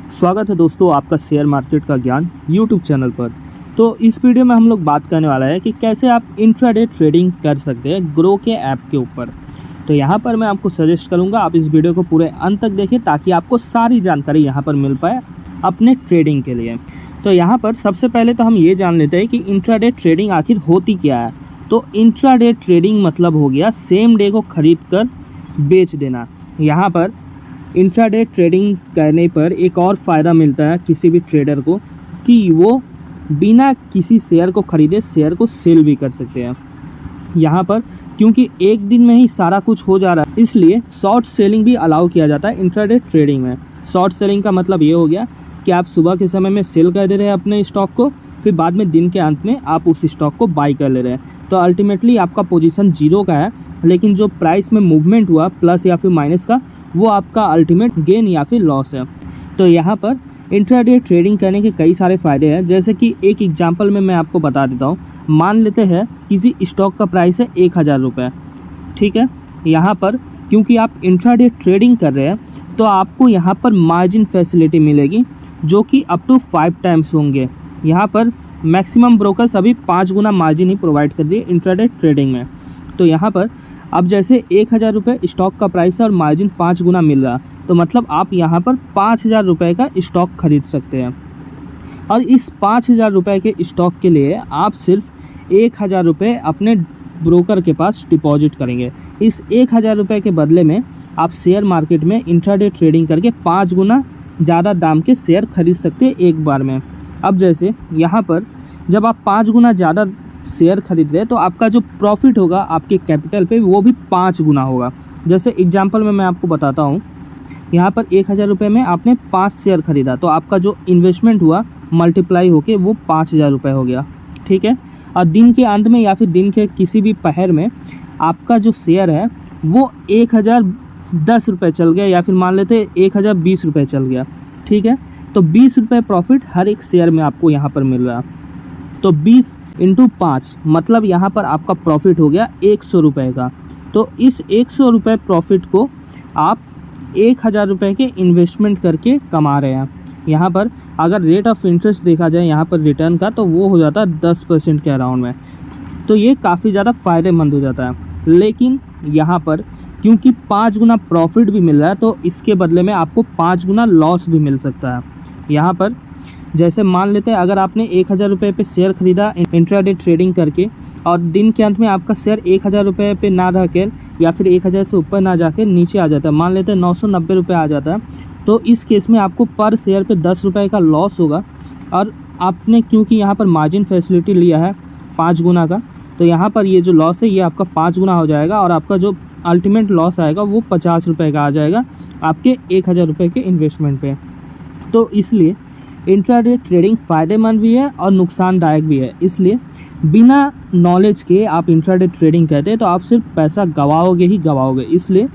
स्वागत है दोस्तों आपका शेयर मार्केट का ज्ञान यूट्यूब चैनल पर। तो इस वीडियो में हम लोग बात करने वाला है कि कैसे आप इंट्राडे ट्रेडिंग कर सकते हैं ग्रो के ऐप के ऊपर। तो यहाँ पर मैं आपको सजेस्ट करूँगा आप इस वीडियो को पूरे अंत तक देखें ताकि आपको सारी जानकारी यहाँ पर मिल पाए अपने ट्रेडिंग के लिए। तो यहाँ पर सबसे पहले तो हम ये जान लेते हैं कि इंट्राडे ट्रेडिंग आखिर होती क्या है। तो इंट्राडे ट्रेडिंग मतलब हो गया सेम डे को खरीद कर बेच देना। यहाँ पर इंट्राडे ट्रेडिंग करने पर एक और फ़ायदा मिलता है किसी भी ट्रेडर को कि वो बिना किसी शेयर को ख़रीदे शेयर को सेल भी कर सकते हैं। यहाँ पर क्योंकि एक दिन में ही सारा कुछ हो जा रहा है इसलिए शॉर्ट सेलिंग भी अलाउ किया जाता है इंट्राडे ट्रेडिंग में। शॉर्ट सेलिंग का मतलब ये हो गया कि आप सुबह के समय में सेल कर दे रहे हैं अपने स्टॉक को, फिर बाद में दिन के अंत में आप उस स्टॉक को बाई कर ले रहे हैं। तो अल्टीमेटली आपका पोजीशन जीरो का है, लेकिन जो प्राइस में मूवमेंट हुआ प्लस या फिर माइनस का वो आपका अल्टीमेट गेन या फिर लॉस है। तो यहाँ पर इंट्राडे ट्रेडिंग करने के कई सारे फ़ायदे हैं। जैसे कि एक एग्जांपल में मैं आपको बता देता हूँ। मान लेते हैं किसी स्टॉक का प्राइस है 1000 रुपये, ठीक है। यहाँ पर क्योंकि आप इंट्राडे ट्रेडिंग कर रहे हैं तो आपको यहाँ पर मार्जिन फैसिलिटी मिलेगी जो कि अप टू 5 टाइम्स होंगे। यहाँ पर मैक्सिमम ब्रोकर्स अभी 5 गुना मार्जिन ही प्रोवाइड कर दिए इंट्राडे ट्रेडिंग में। तो यहाँ पर अब जैसे 1000 रुपये स्टॉक का प्राइस है और मार्जिन 5 गुना मिल रहा, तो मतलब आप यहाँ पर 5000 रुपये का स्टॉक खरीद सकते हैं। और इस 5000 रुपये के स्टॉक के लिए आप सिर्फ 1000 रुपये अपने ब्रोकर के पास डिपॉजिट करेंगे। इस 1000 रुपये के बदले में आप शेयर मार्केट में इंट्राडे ट्रेडिंग करके 5 गुना ज़्यादा दाम के शेयर खरीद सकते हैं एक बार में। अब जैसे यहाँ पर जब आप 5 गुना ज़्यादा शेयर खरीद रहे हैं तो आपका जो प्रॉफिट होगा आपके कैपिटल पे वो भी 5 गुना होगा। जैसे एग्जांपल में मैं आपको बताता हूँ, यहाँ पर 1000 रुपये में आपने 5 शेयर खरीदा तो आपका जो इन्वेस्टमेंट हुआ मल्टीप्लाई होके वो 5000 रुपये हो गया, ठीक है। और दिन के अंत में या फिर दिन के किसी भी पहर में आपका जो शेयर है वो 1010 रुपये चल गया या फिर मान लेते 1020 रुपये चल गया, ठीक है। तो 20 रुपये प्रॉफिट हर एक शेयर में आपको यहाँ पर मिल रहा। तो 20 इंटू 5 मतलब यहाँ पर आपका प्रॉफिट हो गया 100 रुपये का। तो इस 100 रुपये प्रॉफिट को आप 1000 रुपये के इन्वेस्टमेंट करके कमा रहे हैं। यहाँ पर अगर रेट ऑफ इंटरेस्ट देखा जाए यहाँ पर रिटर्न का तो वो हो जाता है 10% के अराउंड में। तो ये काफ़ी ज़्यादा फ़ायदेमंद हो जाता है। लेकिन यहाँ पर क्योंकि 5 गुना प्रॉफिट भी मिल रहा है तो इसके बदले में आपको 5 गुना लॉस भी मिल सकता है। यहाँ पर जैसे मान लेते हैं अगर आपने 1000 रुपये पे शेयर खरीदा इंट्राडे ट्रेडिंग करके और दिन के अंत में आपका शेयर 1000 रुपये पे ना रहकर या फिर 1000 से ऊपर ना जाकर नीचे आ जाता है, मान लेते हैं 990 रुपये आ जाता है, तो इस केस में आपको पर शेयर पे 10 रुपये का लॉस होगा। और आपने क्योंकि यहाँ पर मार्जिन फैसिलिटी लिया है 5 गुना का, तो यहाँ पर ये जो लॉस है ये आपका 5 गुना हो जाएगा और आपका जो अल्टीमेट लॉस आएगा वो 50 रुपये का आ जाएगा आपके 1000 रुपये के इन्वेस्टमेंट पे। तो इसलिए इंट्राडे ट्रेडिंग फ़ायदेमंद भी है और नुकसानदायक भी है। इसलिए बिना नॉलेज के आप इंट्राडे ट्रेडिंग करते हैं तो आप सिर्फ पैसा गवाओगे ही गवाओगे। इसलिए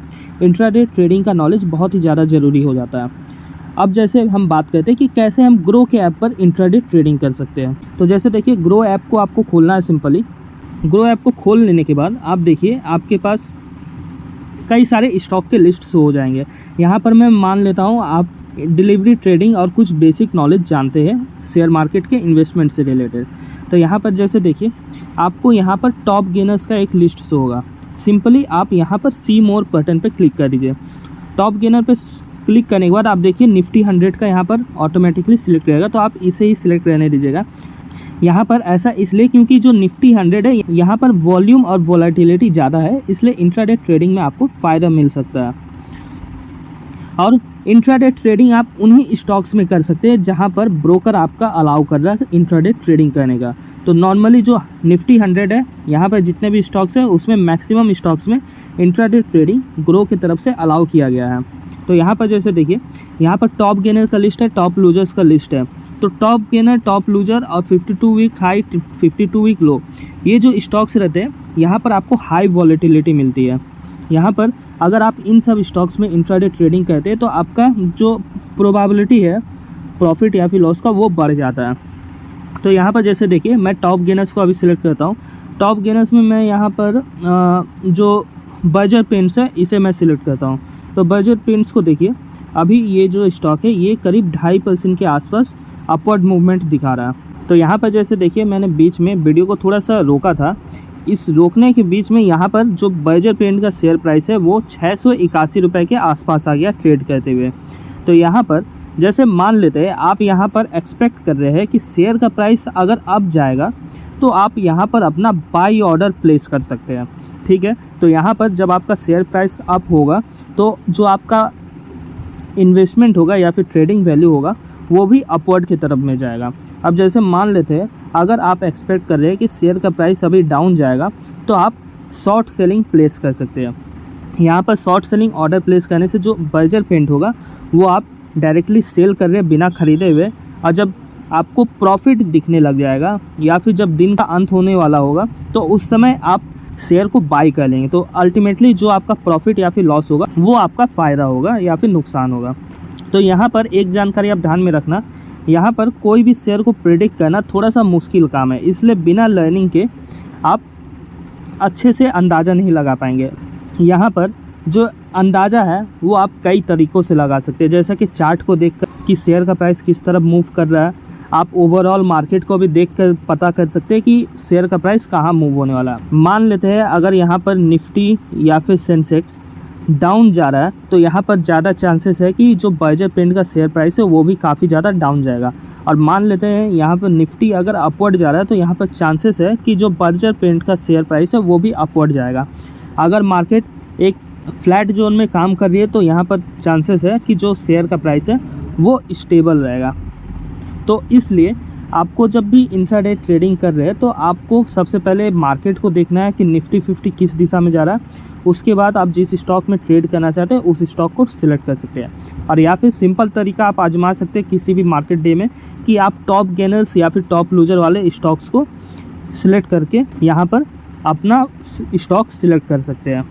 इंट्राडे ट्रेडिंग का नॉलेज बहुत ही ज़्यादा ज़रूरी हो जाता है। अब जैसे हम बात करते हैं कि कैसे हम ग्रो के ऐप पर इंट्राडे ट्रेडिंग कर सकते हैं। तो जैसे देखिए ग्रो ऐप को आपको खोलना है। सिंपली ग्रो ऐप को खोल लेने के बाद आप देखिए आपके पास कई सारे स्टॉक के लिस्ट हो जाएंगे। यहाँ पर मैं मान लेता हूँ आप डिलीवरी ट्रेडिंग और कुछ बेसिक नॉलेज जानते हैं शेयर मार्केट के इन्वेस्टमेंट से रिलेटेड। तो यहाँ पर जैसे देखिए आपको यहाँ पर टॉप गेनर्स का एक लिस्ट शो होगा। सिंपली आप यहाँ पर सी मोर बटन पे क्लिक कर दीजिए। टॉप गेनर पे क्लिक करने के बाद आप देखिए निफ्टी 100 का यहाँ पर ऑटोमेटिकली सिलेक्ट रहेगा, तो आप इसे ही सिलेक्ट रहने दीजिएगा। यहाँ पर ऐसा इसलिए क्योंकि जो निफ्टी 100 है यहाँ पर वॉल्यूम और वॉलेटिलिटी ज़्यादा है, इसलिए इंट्राडे ट्रेडिंग में आपको फ़ायदा मिल सकता है। और इंट्राडे ट्रेडिंग आप उन्हीं स्टॉक्स में कर सकते हैं जहां पर ब्रोकर आपका अलाउ कर रहा है इंट्राडे ट्रेडिंग करने का। तो नॉर्मली जो निफ्टी 100 है यहाँ पर जितने भी स्टॉक्स हैं उसमें मैक्सिमम स्टॉक्स में इंट्राडे ट्रेडिंग ग्रो की तरफ से अलाउ किया गया है। तो यहाँ पर जैसे देखिए यहाँ पर टॉप गेनर का लिस्ट है, टॉप लूजर्स का लिस्ट है। तो टॉप गेनर, टॉप लूजर और 52 वीक हाई, 52 वीक लो, ये जो स्टॉक्स रहते हैं यहाँ पर आपको हाई वॉलेटिलिटी मिलती है। यहाँ पर अगर आप इन सब स्टॉक्स में इंट्राडे ट्रेडिंग करते हैं तो आपका जो प्रोबेबिलिटी है प्रॉफिट या फिर लॉस का वो बढ़ जाता है। तो यहाँ पर जैसे देखिए मैं टॉप गेनर्स को अभी सिलेक्ट करता हूँ। टॉप गेनर्स में मैं यहाँ पर जो बजर पेंट्स है इसे मैं सिलेक्ट करता हूँ। तो बजर पेंट्स को देखिए अभी ये जो स्टॉक है ये करीब 2.5% के आसपास अपवर्ड मूवमेंट दिखा रहा है। तो यहाँ पर जैसे देखिए मैंने बीच में वीडियो को थोड़ा सा रोका था, इस रोकने के बीच में यहाँ पर जो बर्जर पेंट का शेयर प्राइस है वो 681 रुपये के आसपास आ गया ट्रेड करते हुए। तो यहाँ पर जैसे मान लेते हैं आप यहाँ पर एक्सपेक्ट कर रहे हैं कि शेयर का प्राइस अगर अप जाएगा तो आप यहाँ पर अपना बाई ऑर्डर प्लेस कर सकते हैं, ठीक है। तो यहाँ पर जब आपका शेयर प्राइस अप होगा तो जो आपका इन्वेस्टमेंट होगा या फिर ट्रेडिंग वैल्यू होगा वो भी अपवर्ड की तरफ में जाएगा। अब जैसे मान लेते हैं अगर आप एक्सपेक्ट कर रहे हैं कि शेयर का प्राइस अभी डाउन जाएगा तो आप शॉर्ट सेलिंग प्लेस कर सकते हैं। यहाँ पर शॉर्ट सेलिंग ऑर्डर प्लेस करने से जो बर्जर पेंट होगा वो आप डायरेक्टली सेल कर रहे हैं बिना खरीदे हुए, और जब आपको प्रॉफिट दिखने लग जाएगा या फिर जब दिन का अंत होने वाला होगा तो उस समय आप शेयर को बाई कर लेंगे। तो अल्टीमेटली जो आपका प्रॉफिट या फिर लॉस होगा वो आपका फ़ायदा होगा या फिर नुकसान होगा। तो यहाँ पर एक जानकारी आप ध्यान में रखना, यहाँ पर कोई भी शेयर को प्रेडिक्ट करना थोड़ा सा मुश्किल काम है, इसलिए बिना लर्निंग के आप अच्छे से अंदाज़ा नहीं लगा पाएंगे। यहाँ पर जो अंदाज़ा है वो आप कई तरीक़ों से लगा सकते हैं, जैसा कि चार्ट को देखकर कि शेयर का प्राइस किस तरफ मूव कर रहा है। आप ओवरऑल मार्केट को भी देखकर पता कर सकते हैं कि शेयर का प्राइस कहाँ मूव होने वाला है। मान लेते हैं अगर यहाँ पर निफ्टी या फिर सेंसेक्स डाउन जा रहा है तो यहाँ पर ज़्यादा चांसेस है कि जो बर्जर पेंट का शेयर प्राइस है वो भी काफ़ी ज़्यादा डाउन जाएगा। और मान लेते हैं यहाँ पर निफ्टी अगर अपवर्ड जा रहा है तो यहाँ पर चांसेस है कि जो बर्जर पेंट का शेयर प्राइस है वो भी अपवर्ड जाएगा। अगर मार्केट एक फ्लैट जोन में काम कर रही है तो यहाँ पर चांसेस है कि जो शेयर का प्राइस है वो स्टेबल रहेगा। तो इसलिए आपको जब भी इंट्राडे ट्रेडिंग कर रहे हैं तो आपको सबसे पहले मार्केट को देखना है कि निफ्टी 50 किस दिशा में जा रहा है। उसके बाद आप जिस स्टॉक में ट्रेड करना चाहते हैं उस स्टॉक को सिलेक्ट कर सकते हैं। और या फिर सिंपल तरीका आप आजमा सकते हैं किसी भी मार्केट डे में कि आप टॉप गेनर्स या फिर टॉप लूजर वाले स्टॉक्स को सिलेक्ट करके यहाँ पर अपना स्टॉक सिलेक्ट कर सकते हैं।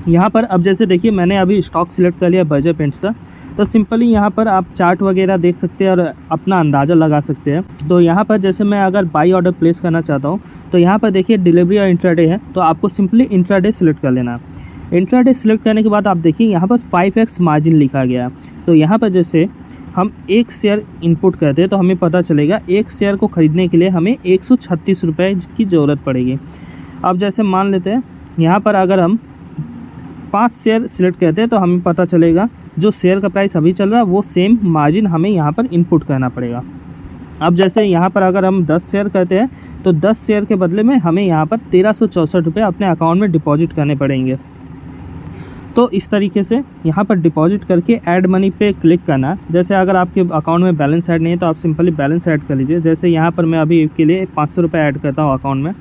यहाँ पर अब जैसे देखिए मैंने अभी स्टॉक सिलेक्ट कर लिया बर्जर पेंट्स का, तो सिंपली यहाँ पर आप चार्ट वगैरह देख सकते हैं और अपना अंदाज़ा लगा सकते हैं। तो यहाँ पर जैसे मैं अगर बाई ऑर्डर प्लेस करना चाहता हूँ तो यहाँ पर देखिए डिलीवरी और इंट्राडे है, तो आपको सिंपली इंट्राडे सिलेक्ट कर लेना है। इंट्राडे सिलेक्ट करने के बाद आप देखिए यहाँ पर 5x मार्जिन लिखा गया है। तो यहाँ पर जैसे हम एक शेयर इनपुट करते हैं तो हमें पता चलेगा एक शेयर को ख़रीदने के लिए हमें 136 रुपये की ज़रूरत पड़ेगी। अब जैसे मान लेते हैं यहाँ पर अगर हम 5 शेयर सिलेक्ट करते हैं तो हमें पता चलेगा जो शेयर का प्राइस अभी चल रहा है वो सेम मार्जिन हमें यहाँ पर इनपुट करना पड़ेगा। अब जैसे यहाँ पर अगर हम 10 शेयर करते हैं तो 10 शेयर के बदले में हमें यहाँ पर 1364 रुपये अपने अकाउंट में डिपॉजिट करने पड़ेंगे। तो इस तरीके से यहाँ पर डिपॉजिट करके ऐड मनी पे क्लिक करना। जैसे अगर आपके अकाउंट में बैलेंस ऐड नहीं है तो आप सिंपली बैलेंस ऐड कर लीजिए। जैसे यहाँ पर मैं अभी के लिए 500 रुपये ऐड करता हूँ अकाउंट में।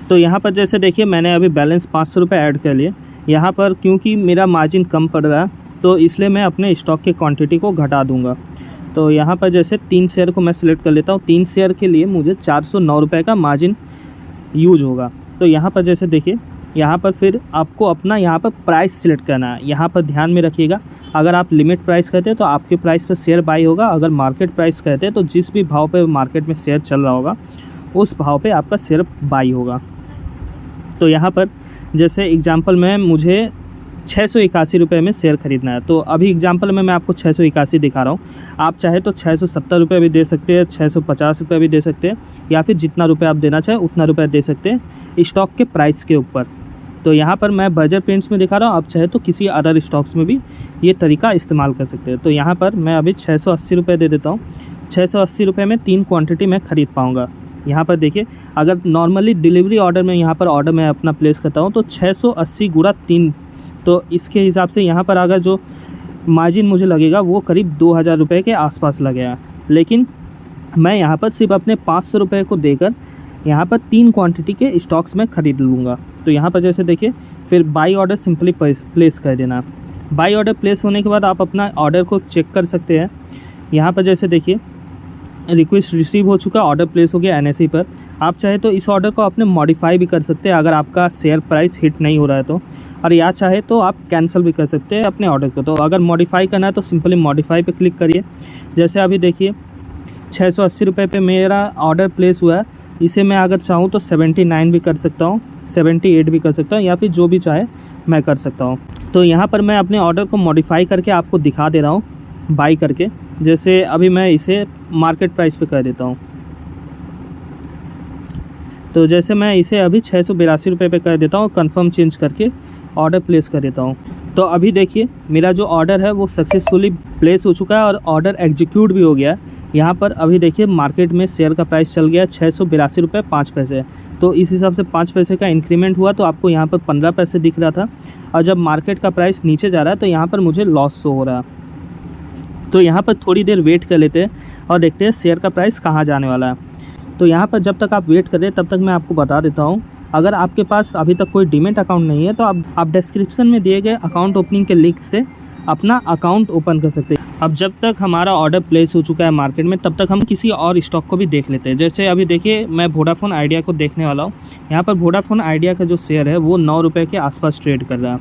तो यहाँ पर जैसे देखिए मैंने अभी बैलेंस 500 रुपये ऐड कर लिए। यहाँ पर क्योंकि मेरा मार्जिन कम पड़ रहा है तो इसलिए मैं अपने स्टॉक की क्वांटिटी को घटा दूंगा। तो यहाँ पर जैसे 3 शेयर को मैं सिलेक्ट कर लेता हूँ। 3 शेयर के लिए मुझे 409 रुपये का मार्जिन यूज होगा। तो यहाँ पर जैसे देखिए यहाँ पर फिर आपको अपना यहाँ पर प्राइस सिलेक्ट करना है। यहाँ पर ध्यान में रखिएगा अगर आप लिमिट प्राइस कहते हैं तो आपके प्राइस पर शेयर बाई होगा। अगर मार्केट प्राइस कहते हैं तो जिस भी भाव पे मार्केट में शेयर चल रहा होगा उस भाव पे आपका शेयर बाई होगा। तो यहाँ पर जैसे एग्जांपल में मुझे 681 रुपये में शेयर ख़रीदना है, तो अभी एग्जांपल में मैं आपको 681 दिखा रहा हूँ। आप चाहे तो 670 रुपये भी दे सकते हैं, 650 रुपये भी दे सकते हैं, या फिर जितना रुपये आप देना चाहें उतना रुपये दे सकते हैं स्टॉक के प्राइस के ऊपर। तो यहाँ पर मैं बर्जर पेंट्स में दिखा रहा हूँ, आप चाहे तो किसी अदर स्टॉक्स में भी ये तरीका इस्तेमाल कर सकते हैं। तो यहाँ पर मैं अभी 680 रुपये दे देता हूँ। 680 रुपये में 3 क्वांटिटी मैं ख़रीद पाऊँगा। यहाँ पर देखिए अगर नॉर्मली डिलीवरी ऑर्डर में यहाँ पर ऑर्डर मैं अपना प्लेस करता हूँ तो 680 गुणा 3, तो इसके हिसाब से यहाँ पर अगर जो मार्जिन मुझे लगेगा वो करीब 2000 रुपये के आसपास लगेगा। लेकिन मैं यहाँ पर सिर्फ अपने 500 रुपये को देकर यहाँ पर 3 क्वांटिटी के स्टॉक्स में ख़रीद लूँगा। तो यहाँ पर जैसे देखिए फिर बाई ऑर्डर सिंपली प्लेस कर देना। बाई ऑर्डर प्लेस होने के बाद आप अपना ऑर्डर को चेक कर सकते हैं। यहाँ पर जैसे देखिए रिक्वेस्ट रिसीव हो चुका, ऑर्डर प्लेस हो गया NSE पर। आप चाहे तो इस ऑर्डर को अपने मॉडिफाई भी कर सकते हैं अगर आपका शेयर प्राइस हिट नहीं हो रहा है तो, और या चाहे तो आप कैंसिल भी कर सकते हैं अपने ऑर्डर को। तो अगर मॉडिफाई करना है तो सिंपली मॉडिफाई पे क्लिक करिए। जैसे अभी देखिए 680 रुपये पे मेरा ऑर्डर प्लेस हुआ है, इसे मैं अगर चाहूँ तो 79 भी कर सकता हूँ, 78 भी कर सकता हूँ, या फिर जो भी चाहे मैं कर सकता हूँ। तो यहाँ पर मैं अपने ऑर्डर को मॉडिफाई करके आपको दिखा दे रहा हूँ बाई करके। जैसे अभी मैं इसे मार्केट प्राइस पे कर देता हूँ। तो जैसे मैं इसे अभी 682 रुपये पे कर देता हूँ, कंफर्म चेंज करके ऑर्डर प्लेस कर देता हूँ। तो अभी देखिए मेरा जो ऑर्डर है वो सक्सेसफुली प्लेस हो चुका है और ऑर्डर एग्जीक्यूट भी हो गया है। यहाँ पर अभी देखिए मार्केट में शेयर का प्राइस चल गया 682 रुपये 5 पैसे। तो इस हिसाब से 5 पैसे का इंक्रीमेंट हुआ, तो आपको यहाँ पर 15 पैसे दिख रहा था। और जब मार्केट का प्राइस नीचे जा रहा है तो यहाँ पर मुझे लॉस शो हो रहा है। तो यहाँ पर थोड़ी देर वेट कर लेते हैं और देखते हैं शेयर का प्राइस कहाँ जाने वाला है। तो यहाँ पर जब तक आप वेट करें तब तक मैं आपको बता देता हूँ, अगर आपके पास अभी तक कोई डीमैट अकाउंट नहीं है तो आप डिस्क्रिप्शन में दिए गए अकाउंट ओपनिंग के लिंक से अपना अकाउंट ओपन कर सकते हैं। अब जब तक हमारा ऑर्डर प्लेस हो चुका है मार्केट में, तब तक हम किसी और स्टॉक को भी देख लेते हैं। जैसे अभी देखिए मैं वोडाफोन आइडिया को देखने वाला हूँ। यहाँ पर वोडाफोन आइडिया का जो शेयर है वो 9 रुपये के आसपास ट्रेड कर रहा है।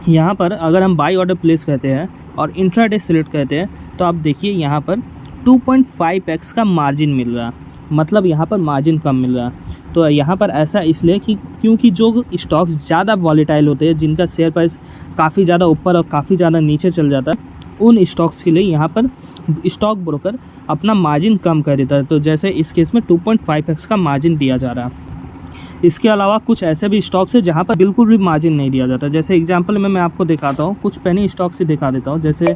यहाँ पर अगर हम बाई ऑर्डर प्लेस करते हैं और इंट्राडे सिलेक्ट करते हैं तो आप देखिए यहाँ पर 2.5x का मार्जिन मिल रहा है, मतलब यहाँ पर मार्जिन कम मिल रहा है। तो यहाँ पर ऐसा इसलिए कि क्योंकि जो स्टॉक्स ज़्यादा वॉलेटाइल होते हैं, जिनका शेयर प्राइस काफ़ी ज़्यादा ऊपर और काफ़ी ज़्यादा नीचे चल जाता है, उन स्टॉक्स के लिए यहाँ पर स्टॉक ब्रोकर अपना मार्जिन कम कर देता है। तो जैसे इस केस में 2.5x का मार्जिन दिया जा रहा है। इसके अलावा कुछ ऐसे भी स्टॉक्स हैं जहाँ पर बिल्कुल भी मार्जिन नहीं दिया जाता। जैसे एग्जांपल में मैं आपको दिखाता हूँ, कुछ पेनी स्टॉक्स ही दिखा देता हूँ। जैसे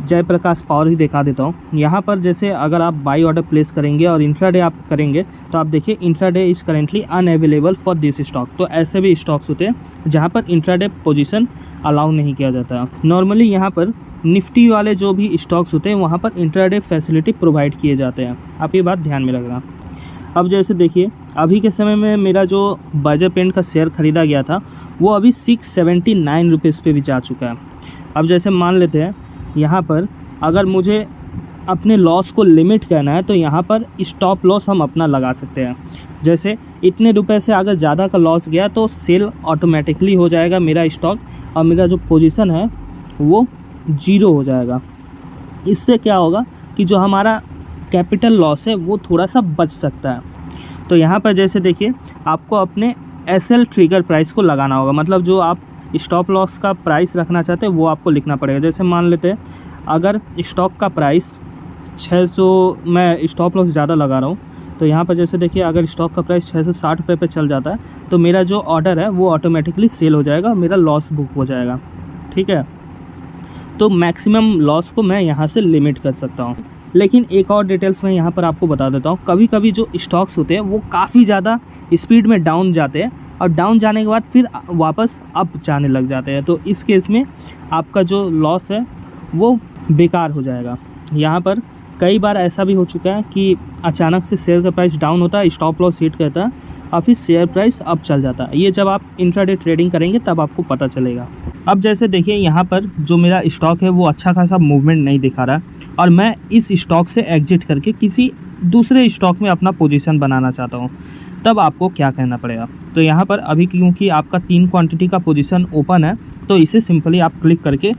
जयप्रकाश पावर ही दिखा देता हूँ। यहाँ पर जैसे अगर आप बाई ऑर्डर प्लेस करेंगे और इंट्राडे आप करेंगे तो आप देखिए intraday is currently unavailable for this stock. तो ऐसे भी स्टॉक्स होते हैं जहाँ पर इंट्राडे पोजीशन अलाउ नहीं किया जाता। नॉर्मली यहाँ पर निफ्टी वाले जो भी स्टॉक्स होते हैं वहाँ पर इंट्राडे फैसिलिटी प्रोवाइड किए जाते हैं। आप ये बात ध्यान में रखना। अब जैसे देखिए अभी के समय में मेरा जो बजाज पेंट का शेयर ख़रीदा गया था वो अभी 679 रुपीज़ पे भी जा चुका है। अब जैसे मान लेते हैं यहाँ पर अगर मुझे अपने लॉस को लिमिट करना है तो यहाँ पर स्टॉप लॉस हम अपना लगा सकते हैं। जैसे इतने रुपए से अगर ज़्यादा का लॉस गया तो सेल ऑटोमेटिकली हो जाएगा मेरा स्टॉक और मेरा जो पोजीशन है वो 0 हो जाएगा। इससे क्या होगा कि जो हमारा कैपिटल लॉस है वो थोड़ा सा बच सकता है। तो यहाँ पर जैसे देखिए आपको अपने SL ट्रिगर प्राइस को लगाना होगा, मतलब जो आप स्टॉप लॉस का प्राइस रखना चाहते हैं वो आपको लिखना पड़ेगा। जैसे मान लेते हैं अगर स्टॉक का प्राइस 600, मैं स्टॉप लॉस ज़्यादा लगा रहा हूँ, तो यहाँ पर जैसे देखिए अगर स्टॉक का प्राइस 660 रुपये पे चल जाता है तो मेरा जो ऑर्डर है वो ऑटोमेटिकली सेल हो जाएगा और मेरा लॉस बुक हो जाएगा। ठीक है, तो मैक्सिमम लॉस को मैं यहाँ से लिमिट कर सकता हूँ। लेकिन एक और डिटेल्स मैं यहाँ पर आपको बता देता हूँ, कभी कभी जो स्टॉक्स होते हैं वो काफ़ी ज़्यादा स्पीड में डाउन जाते हैं और डाउन जाने के बाद फिर वापस अप जाने लग जाते हैं। तो इस केस में आपका जो लॉस है वो बेकार हो जाएगा। यहाँ पर कई बार ऐसा भी हो चुका है कि अचानक से शेयर का प्राइस डाउन होता है, स्टॉप लॉस हिट करता है और फिर शेयर प्राइस अप चल जाता है। ये जब आप इंट्राडे ट्रेडिंग करेंगे तब आपको पता चलेगा। अब जैसे देखिए यहाँ पर जो मेरा स्टॉक है वो अच्छा खासा मूवमेंट नहीं दिखा रहा है और मैं इस स्टॉक से एग्जिट करके किसी दूसरे स्टॉक में अपना पोजीशन बनाना चाहता हूँ, तब आपको क्या करना पड़ेगा। तो यहाँ पर अभी क्योंकि आपका 3 क्वांटिटी का पोजीशन ओपन है तो इसे सिंपली आप क्लिक करके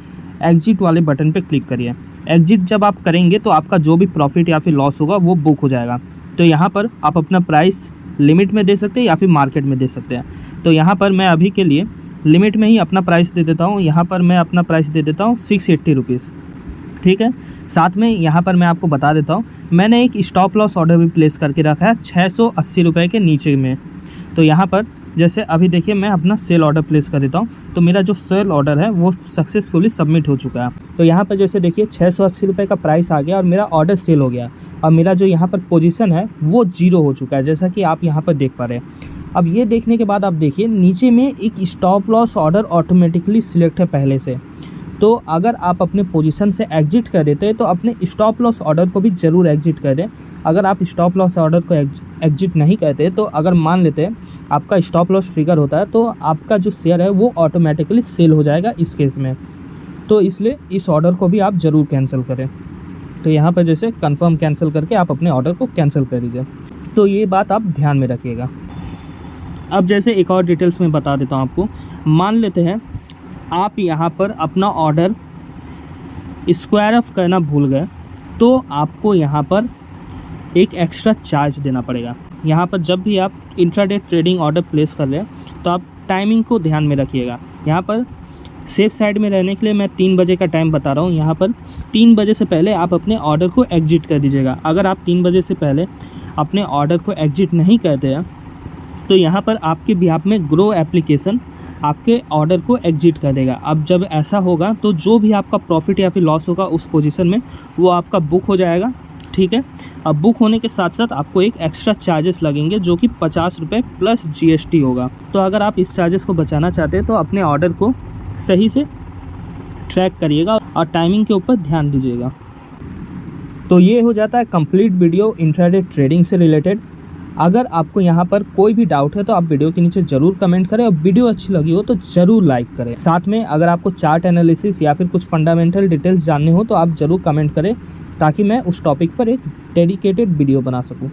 एग्जिट वाले बटन पे क्लिक करिए। एग्जिट जब आप करेंगे तो आपका जो भी प्रॉफिट या फिर लॉस होगा वो बुक हो जाएगा। तो यहाँ पर आप अपना प्राइस लिमिट में दे सकते हैं या फिर मार्केट में दे सकते हैं। तो यहाँ पर मैं अभी के लिए लिमिट में ही अपना प्राइस दे देता हूँ। यहाँ पर मैं अपना प्राइस दे देता हूँ 680 रुपीज़। ठीक है, साथ में यहाँ पर मैं आपको बता देता हूँ मैंने एक स्टॉप लॉस ऑर्डर भी प्लेस करके रखा है 680 रुपये के नीचे में। तो यहाँ पर जैसे अभी देखिए मैं अपना सेल ऑर्डर प्लेस कर देता हूँ, तो मेरा जो सेल ऑर्डर है वो सक्सेसफुली सबमिट हो चुका है। तो यहाँ पर जैसे देखिए 680 रुपये का प्राइस आ गया और मेरा ऑर्डर सेल हो गया और मेरा जो यहाँ पर पोजीशन है वो 0 हो चुका है, जैसा कि आप यहाँ पर देख पा रहे हैं। अब ये देखने के बाद आप देखिए नीचे में एक stop loss order automatically select है पहले से। तो अगर आप अपने पोजीशन से एग्जिट कर देते हैं तो अपने स्टॉप लॉस ऑर्डर को भी ज़रूर एग्जिट कर दें। अगर आप स्टॉप लॉस ऑर्डर को एग्जिट नहीं करते तो अगर मान लेते हैं आपका स्टॉप लॉस ट्रिगर होता है तो आपका जो शेयर है वो ऑटोमेटिकली सेल हो जाएगा इस केस में। तो इसलिए इस ऑर्डर को भी आप ज़रूर कैंसिल करें। तो यहाँ पर जैसे कंफर्म कैंसिल करके आप अपने ऑर्डर को कैंसिल कर दीजिए। तो ये बात आप ध्यान में रखिएगा। अब जैसे एक और डिटेल्स में बता देता हूँ आपको। मान लेते हैं आप यहाँ पर अपना ऑर्डर स्क्वायर ऑफ करना भूल गए तो आपको यहाँ पर एक एक्स्ट्रा चार्ज देना पड़ेगा। यहाँ पर जब भी आप इंट्राडे ट्रेडिंग ऑर्डर प्लेस कर रहे हैं तो आप टाइमिंग को ध्यान में रखिएगा। यहाँ पर सेफ साइड में रहने के लिए मैं 3 बजे का टाइम बता रहा हूँ। यहाँ पर 3 बजे से पहले आप अपने ऑर्डर को एग्जिट कर दीजिएगा। अगर आप 3 बजे से पहले अपने ऑर्डर को एग्जिट नहीं करते हैं तो यहाँ पर आपके बिहाफ में ग्रो एप्लीकेशन आपके ऑर्डर को एग्जिट कर देगा। अब जब ऐसा होगा तो जो भी आपका प्रॉफिट या फिर लॉस होगा उस पोजीशन में वो आपका बुक हो जाएगा, ठीक है। अब बुक होने के साथ साथ आपको एक एक्स्ट्रा चार्जेस लगेंगे जो कि 50 रुपये प्लस GST होगा। तो अगर आप इस चार्जेस को बचाना चाहते हैं तो अपने ऑर्डर को सही से ट्रैक करिएगा और टाइमिंग के ऊपर ध्यान दीजिएगा। तो ये हो जाता है कंप्लीट वीडियो इंट्राडे ट्रेडिंग से रिलेटेड। अगर आपको यहाँ पर कोई भी डाउट है तो आप वीडियो के नीचे ज़रूर कमेंट करें और वीडियो अच्छी लगी हो तो ज़रूर लाइक करें। साथ में अगर आपको चार्ट एनालिसिस या फिर कुछ फंडामेंटल डिटेल्स जानने हो तो आप ज़रूर कमेंट करें ताकि मैं उस टॉपिक पर एक डेडिकेटेड वीडियो बना सकूँ।